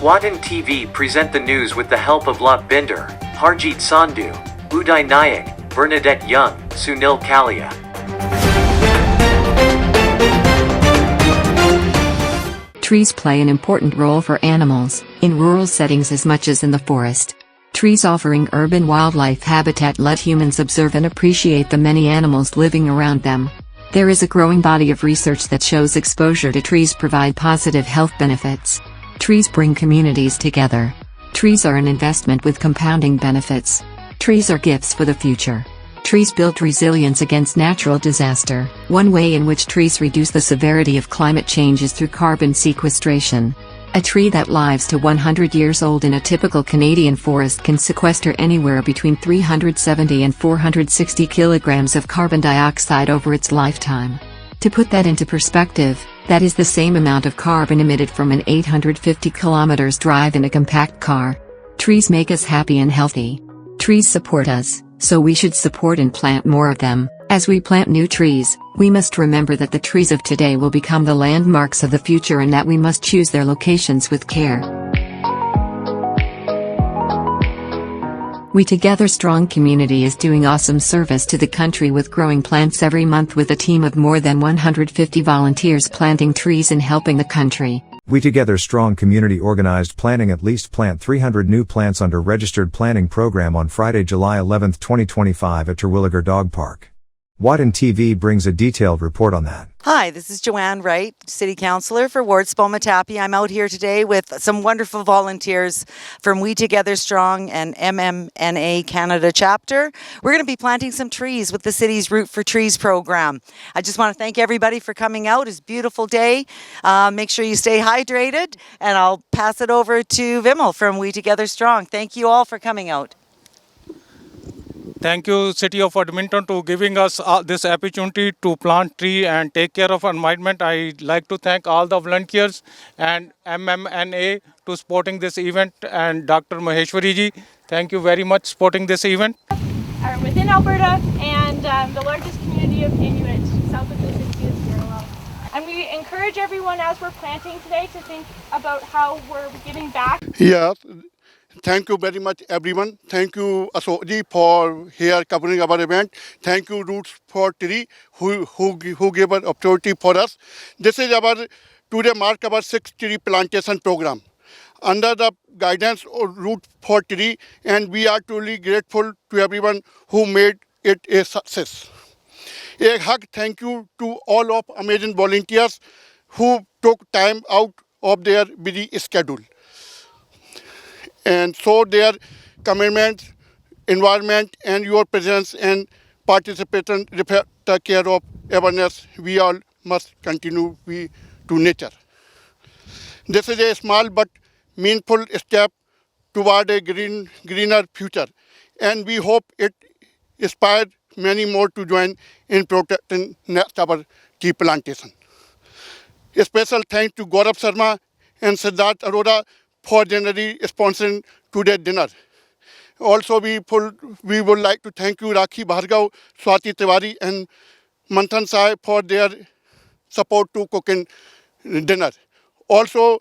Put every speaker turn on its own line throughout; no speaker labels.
WATAN TV present the news with the help of Lot Binder, Harjeet Sandhu, Uday Nayak, Bernadette Young, Sunil Kalia.
Trees play an important role for animals, in rural settings as much as in the forest. Trees offering urban wildlife habitat let humans observe and appreciate the many animals living around them. There is a growing body of research that shows exposure to trees provide positive health benefits. Trees bring communities together. Trees are an investment with compounding benefits. Trees are gifts for the future. Trees build resilience against natural disaster. One way in which trees reduce the severity of climate change is through carbon sequestration. A tree that lives to 100 years old in a typical Canadian forest can sequester anywhere between 370 and 460 kilograms of carbon dioxide over its lifetime. To put that into perspective, that is the same amount of carbon emitted from an 850 kilometers drive in a compact car. Trees make us happy and healthy. Trees support us, so we should support and plant more of them. As we plant new trees, we must remember that the trees of today will become the landmarks of the future and that we must choose their locations with care. We Together Strong community is doing awesome service to the country with growing plants every month with a team of more than 150 volunteers planting trees and helping the country.
We Together Strong community organized planting at least plant 300 new plants under registered planting program on Friday, July 11, 2025 at Terwilliger Dog Park. WATAN TV brings a detailed report on that.
Hi, this is Joanne Wright, City Councillor for Ward Spomatapi. I'm out here today with some wonderful volunteers from We Together Strong and MMNA Canada chapter. We're going to be planting some trees with the city's Root for Trees program. I just want to thank everybody for coming out. It's a beautiful day. Make sure you stay hydrated, and I'll pass it over to Vimal from We Together Strong. Thank you all for coming out.
Thank you, City of Edmonton, to giving us this opportunity to plant tree and take care of environment. I'd like to thank all the volunteers and MMNA to supporting this event, and Dr. Maheshwari ji, thank you very much supporting this event.
Are within Alberta and the largest community of Inuit south of the city is Parallel. And we encourage everyone as we're planting today to think about how we're giving back.
Yes. Thank you very much, everyone. Thank you, Ashokji, for here covering our event. Thank you, Roots for Tree, who gave an opportunity for us. This is today mark our 6th tree plantation program under the guidance of Root for Tree, and we are truly grateful to everyone who made it a success. A hug thank you to all of amazing volunteers who took time out of their busy schedule and so their commitment, environment, and your presence and participation reflect the care of awareness we all must continue to nature. This is a small but meaningful step toward a greener future, and we hope it inspires many more to join in protecting our tree plantation. A special thanks to Gaurav Sharma and Siddharth Arora for generally sponsoring today's dinner. Also, we would like to thank you, Rakhi Bhargav, Swati Tiwari, and Manthan Sai for their support to cooking dinner. Also,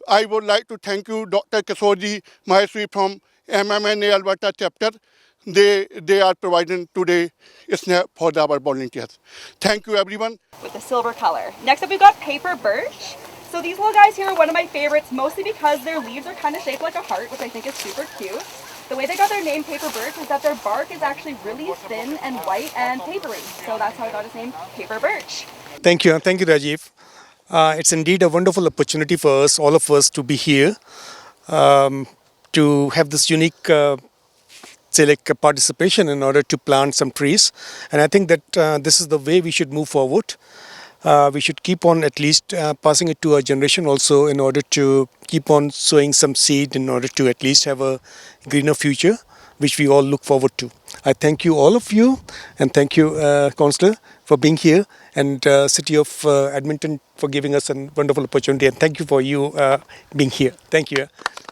I would like to thank you, Dr. Kisorji Maheshwari from MMNA Alberta chapter. They are providing today snack for our volunteers. Thank you, everyone.
With the silver color. Next up, we've got paper birch. So these little guys here are one of my favorites, mostly because their leaves are kind of shaped like a heart, which I think is super cute. The way they got their name paper birch is that their bark is actually really thin and white and papery. So that's how I got its name, paper birch.
Thank you, Rajiv. It's indeed a wonderful opportunity for us, all of us, to be here, to have this unique participation in order to plant some trees. And I think that this is the way we should move forward. We should keep on at least passing it to our generation also in order to keep on sowing some seed in order to at least have a greener future, which we all look forward to. I thank you, all of you, and thank you, Councillor, for being here, and City of Edmonton for giving us a wonderful opportunity, and thank you for you being here. Thank you.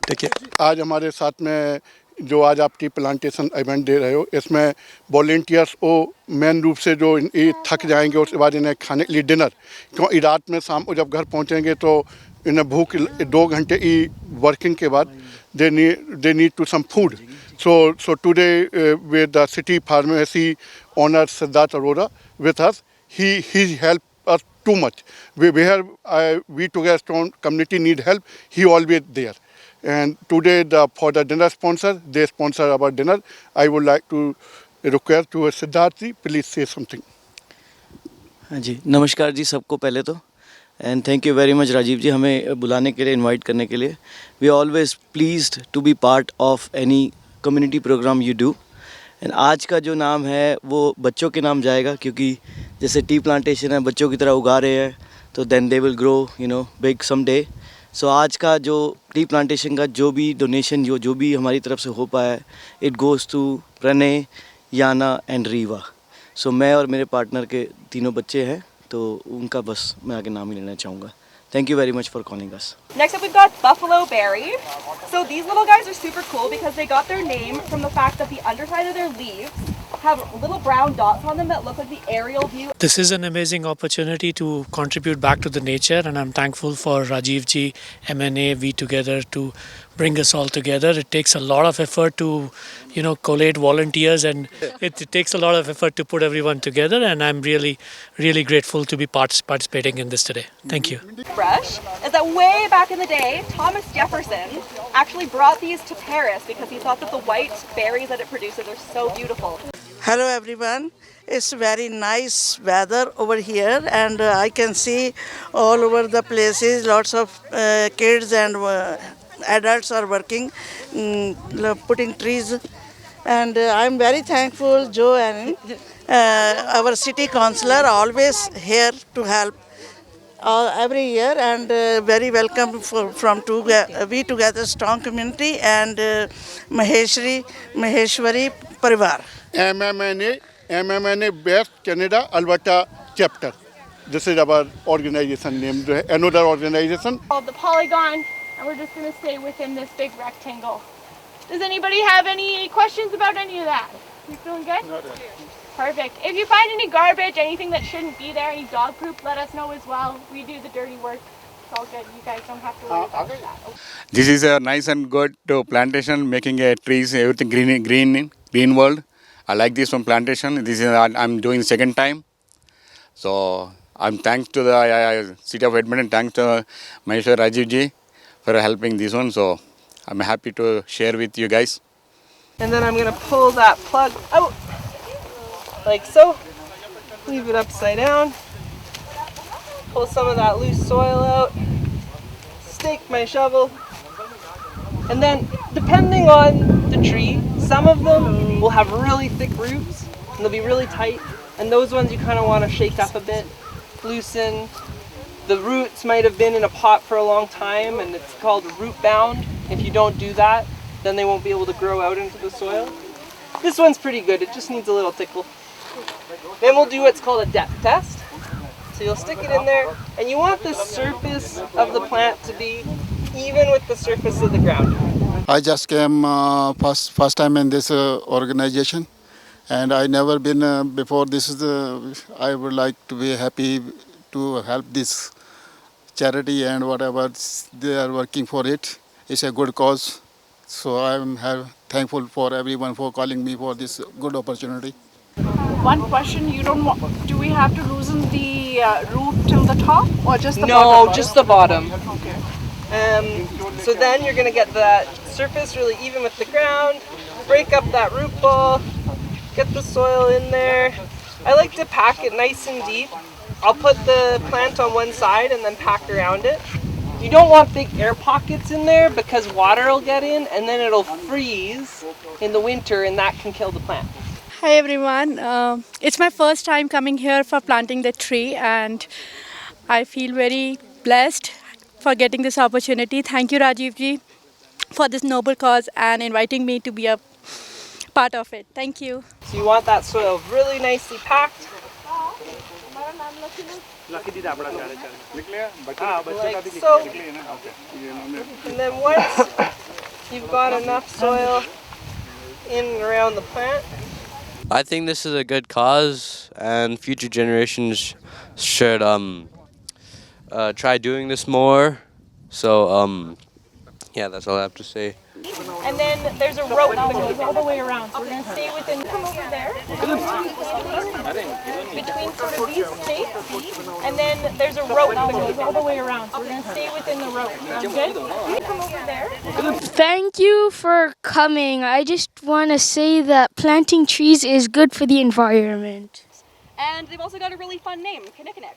Take care.
आज हमारे साथ में जो आज आपकी plantation event दे रहे हो, इसमें वॉलंटियर्स वो मेन रूप से जो ये थक जाएंगे उसके बाद इन्हें खाने के लिए डिनर, क्योंकि रात में शाम को जब घर पहुंचेंगे तो इन्हें भूख 2 घंटे की वर्किंग के बाद they need to some food. So today with the city pharmacy owner Siddharth Arora with us, he helped us too much. Where we together strong community need help, he always there. And today for the dinner sponsor, they sponsor our dinner. I would like to request to Siddharth ji, please say something.
हाँ जी, नमस्कार जी सबको पहले तो, and thank you very much Rajiv ji हमें बुलाने के लिए, invite करने के लिए. We are always pleased to be part of any community program you do. And आज का जो नाम है वो बच्चों के नाम जाएगा, क्योंकि जैसे टी प्लांटेशन है, बच्चों की तरह उगा रहे हैं, तो then they will grow big some day. So आज का जो टी प्लांटेशन का जो भी डोनेशन जो भी हमारी तरफ से हो पाया है, it goes to Pranay, Yana and Riva. So मैं और मेरे पार्टनर के तीनों बच्चे हैं, तो उनका बस मैं आगे नाम ही लेना चाहूँगा. Thank you very much for calling us.
Next up, we've got Buffalo Berry. So these little guys are super cool because they got their name from the fact that the underside of their leaves have little brown dots on them that look like the aerial view.
This is an amazing opportunity to contribute back to the nature, and I'm thankful for Rajiv ji, MNA, we together to bring us all together. It takes a lot of effort to, collate volunteers, and it takes a lot of effort to put everyone together, and I'm really, really grateful to be participating in this today. Thank you.
Brush is that way back in the day, Thomas Jefferson actually brought these to Paris because he thought that the white berries that it produces are so beautiful.
Hello everyone. It's very nice weather over here, and I can see all over the places lots of kids and adults are working, putting trees, and I'm very thankful Joe and our city councillor always here to help every year, and very welcome from We Together Strong Community and Maheshwari Parivar.
MMNA West Canada Alberta chapter. This is our organization name, another organization.
Called the Polygon, and we're just going to stay within this big rectangle. Does anybody have any questions about any of that? You feeling good? Perfect. If you find any garbage, anything that shouldn't be there, any dog poop, let us know as well. We do the dirty work. It's all good. You guys don't have to worry about that.
This is a nice and good plantation, making trees, everything green world. I like this one plantation. This is I'm doing second time. So I'm thanks to the City of Edmonton, thanks to Maheshwar Rajiv ji for helping this one. So I'm happy to share with you guys.
And then I'm going to pull that plug out like so. Leave it upside down. Pull some of that loose soil out. Stake my shovel. And then depending on the tree, some of them will have really thick roots and they'll be really tight. And those ones you kind of want to shake up a bit, loosen. The roots might have been in a pot for a long time and it's called root bound. If you don't do that, then they won't be able to grow out into the soil. This one's pretty good, it just needs a little tickle. Then we'll do what's called a depth test. So you'll stick it in there, and you want the surface of the plant to be even with the surface of the ground.
I just came first time in this organization, and I never been before. I would like to be happy to help this charity and whatever they are working for it. It's a good cause, so I'm thankful for everyone for calling me for this good opportunity.
One question, do we have to loosen the root till the top or just the
bottom?
bottom?
No, just the bottom.
Okay.
So then you're going to get that surface really even with the ground, break up that root ball, get the soil in there. I like to pack it nice and deep. I'll put the plant on one side and then pack around it. You don't want big air pockets in there because water will get in and then it'll freeze in the winter and that can kill the plant.
Hi everyone, it's my first time coming here for planting the tree, and I feel very blessed for getting this opportunity. Thank you Rajiv ji for this noble cause and inviting me to be a part of it. Thank you.
So you want that soil really nicely packed. Like so. And then once you've got enough soil, in and around the plant.
I think this is a good cause, and future generations should try doing this more. So yeah, that's all I have to say.
And then there's a rope that goes all the way around. So we're going to stay within, come over there. Between sort of these stakes. And then there's a rope that goes all the way around. So we're going to stay within the rope. Sounds good? Come over there.
Thank you for coming. I just want to say that planting trees is good for the environment.
And they've also got a really fun name, Kinnikinnick.